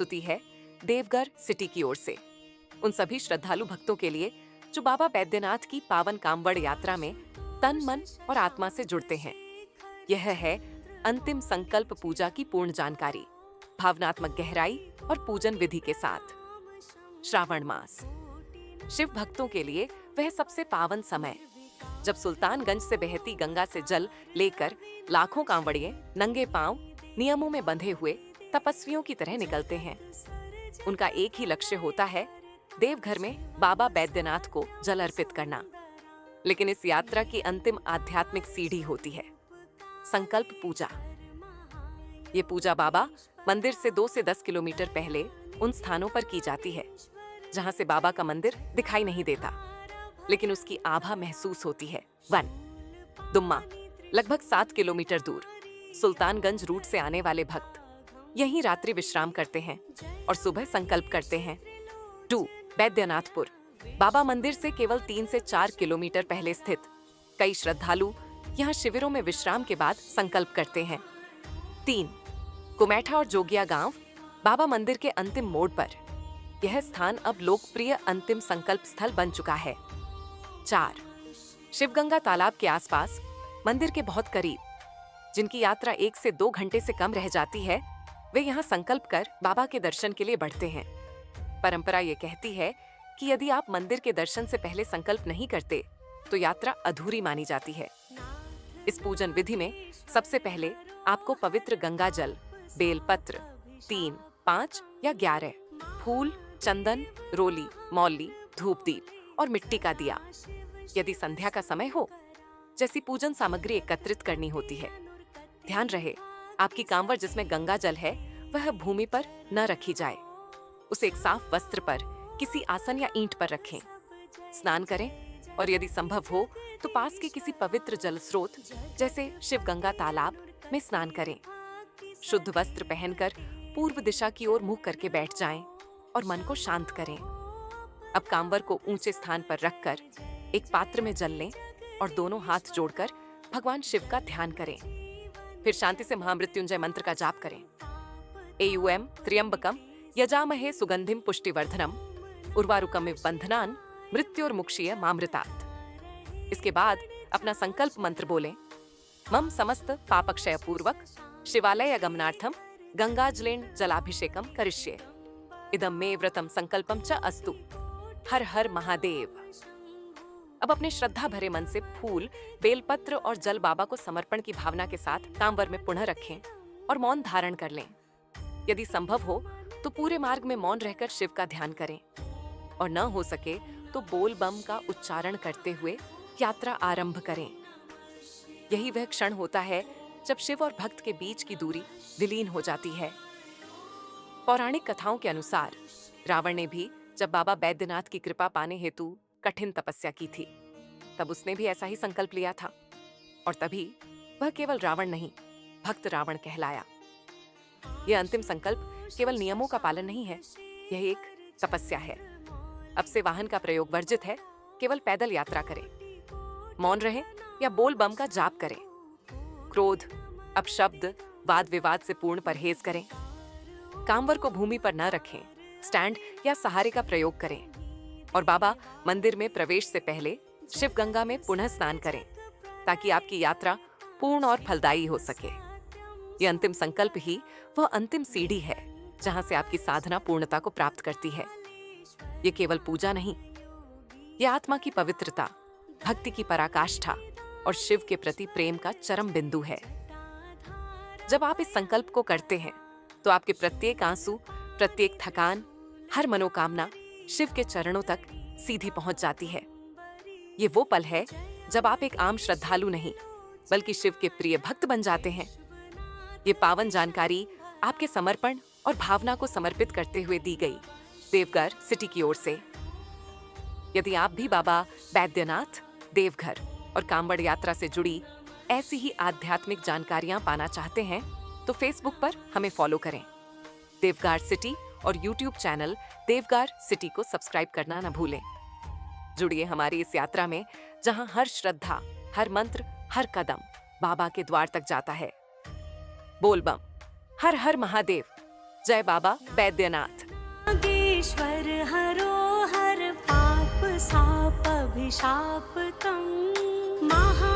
प्रस्तुति है देवघर सिटी की ओर से उन सभी श्रद्धालु भक्तों के लिए जो बाबा बैद्यनाथ की पावन कांवड़ यात्रा में तन मन और आत्मा से जुड़ते हैं। यह है अंतिम संकल्प पूजा की पूर्ण जानकारी, भावनात्मक गहराई और पूजन विधि के साथ। श्रावण मास शिव भक्तों के लिए वह सबसे पावन समय, जब सुल्तानगंज से बहती गंगा से जल लेकर लाखों कांवड़िए नंगे पांव नियमों में बंधे हुए तपस्वियों की तरह निकलते हैं। उनका एक ही लक्ष्य होता है, देवघर में बाबा बैद्यनाथ को जल अर्पित करना। लेकिन इस यात्रा की अंतिम आध्यात्मिक सीढ़ी होती है संकल्प पूजा। ये पूजा बाबा मंदिर से 2 से 10 किलोमीटर पहले उन स्थानों पर की जाती है जहां से बाबा का मंदिर दिखाई नहीं देता, लेकिन उसकी आभा महसूस होती है। 1 दुम्मा लगभग 7 किलोमीटर दूर सुल्तानगंज रूट से आने वाले भक्त यहीं रात्रि विश्राम करते हैं और सुबह संकल्प करते हैं। 2 बैद्यनाथपुर बाबा मंदिर से केवल 3 से 4 किलोमीटर पहले स्थित कई श्रद्धालु यहाँ शिविरों में विश्राम के बाद संकल्प करते हैं। 3 कुमैठा और जोगिया गांव बाबा मंदिर के अंतिम मोड़ पर। यह स्थान अब लोकप्रिय अंतिम संकल्प स्थल बन चुका है। 4 शिवगंगा तालाब के आसपास मंदिर के बहुत करीब, जिनकी यात्रा 1 से 2 घंटे से कम रह जाती है, वे यहाँ संकल्प कर बाबा के दर्शन के लिए बढ़ते हैं। परंपरा ये कहती है कि यदि आप मंदिर के दर्शन से पहले संकल्प नहीं करते तो यात्रा अधूरी मानी जाती है। इस पूजन विधि में सबसे पहले आपको पवित्र गंगा जल, बेलपत्र 3, 5 या 11, फूल, चंदन, रोली, मौली, धूप दीप और मिट्टी का दिया, यदि संध्या का समय हो, जैसी पूजन सामग्री एकत्रित करनी होती है। ध्यान रहे, आपकी कांवड़ जिसमें गंगा जल है वह भूमि पर न रखी जाए। उसे एक साफ वस्त्र पर किसी आसन या ईंट पर रखें। स्नान करें और यदि संभव हो तो पास के किसी पवित्र जल स्रोत जैसे शिवगंगा तालाब में स्नान करें। शुद्ध वस्त्र पहनकर पूर्व दिशा की ओर मुंह करके बैठ जाएं और मन को शांत करें। अब कांवर को ऊंचे स्थान पर रखकर एक पात्र में जल लें और दोनों हाथ जोड़कर भगवान शिव का ध्यान करें। फिर शांति से महामृत्युंजय मंत्र का जाप करें। एयूएम त्र्यंबकम यजामहे सुगंधिम पुष्टिवर्धनम उर्वारुकमिव बंधनान मृत्युर्मुक्षीय मामृतात्। इसके बाद अपना संकल्प मंत्र बोलें। मम समस्त पापक्षय पूर्वक शिवालय गमनार्थम गंगाजलेन जलाभिषेकम करिष्ये। इदं मे व्रतम संकल्पम च अस्तु। हर हर महादेव। अब अपने श्रद्धा भरे मन से फूल, बेलपत्र और जल बाबा को समर्पण की भावना के साथ कांवर में पुनः रखें और मौन धारण कर लें। यदि संभव हो तो पूरे मार्ग में मौन रहकर शिव का ध्यान करें और न हो सके तो बोल बम का उच्चारण करते हुए यात्रा आरंभ करें। यही वह क्षण होता है जब शिव और भक्त के बीच की दूरी विलीन हो जाती है। पौराणिक कथाओं के अनुसार रावण ने भी जब बाबा बैद्यनाथ की कृपा पाने हेतु कठिन तपस्या की थी, तब उसने भी ऐसा ही संकल्प लिया था और तभी वह केवल रावण नहीं, भक्त रावण कहलाया। यह अंतिम संकल्प केवल नियमों का पालन नहीं है, यह एक तपस्या है। अब से वाहन का प्रयोग वर्जित है, केवल पैदल यात्रा करें। मौन रहें या बोल बम का जाप करें। क्रोध, अपशब्द, वाद विवाद से पूर्ण परहेज करें। कांवर को भूमि पर न रखें, स्टैंड या सहारे का प्रयोग करें और बाबा मंदिर में प्रवेश से पहले शिव गंगा में पुनः स्नान करें ताकि आपकी यात्रा पूर्ण और फलदायी हो सके। यह अंतिम संकल्प ही वह अंतिम सीढ़ी है जहां से आपकी साधना पूर्णता को प्राप्त करती है। ये केवल पूजा नहीं, ये आत्मा की पवित्रता, भक्ति की पराकाष्ठा और शिव के प्रति प्रेम का चरम बिंदु है। जब आप इस संकल्प को करते हैं तो आपके प्रत्येक आंसू, प्रत्येक थकान, हर मनोकामना शिव के चरणों तक सीधी पहुंच जाती है। ये वो पल है जब आप एक आम श्रद्धालु नहीं बल्कि शिव के प्रिय भक्त बन जाते हैं। ये पावन जानकारी आपके समर्पण और भावना को समर्पित करते हुए दी गई देवघर सिटी की ओर से। यदि आप भी बाबा बैद्यनाथ, देवघर और कांवड़ यात्रा से जुड़ी ऐसी ही आध्यात्मिक जानकारियां पाना चाहते हैं तो फेसबुक पर हमें फॉलो करें। देवघर सिटी और यूट्यूब चैनल देवघर सिटी को सब्सक्राइब करना न भूलें। जुड़िए हमारी इस यात्रा में जहां हर श्रद्धा, हर मंत्र, हर कदम बाबा के द्वार तक जाता है। बोल बम, हर हर महादेव, जय बाबा बैद्यनाथ। नागेश्वर हरो हर पाप साप अभिशाप तम महा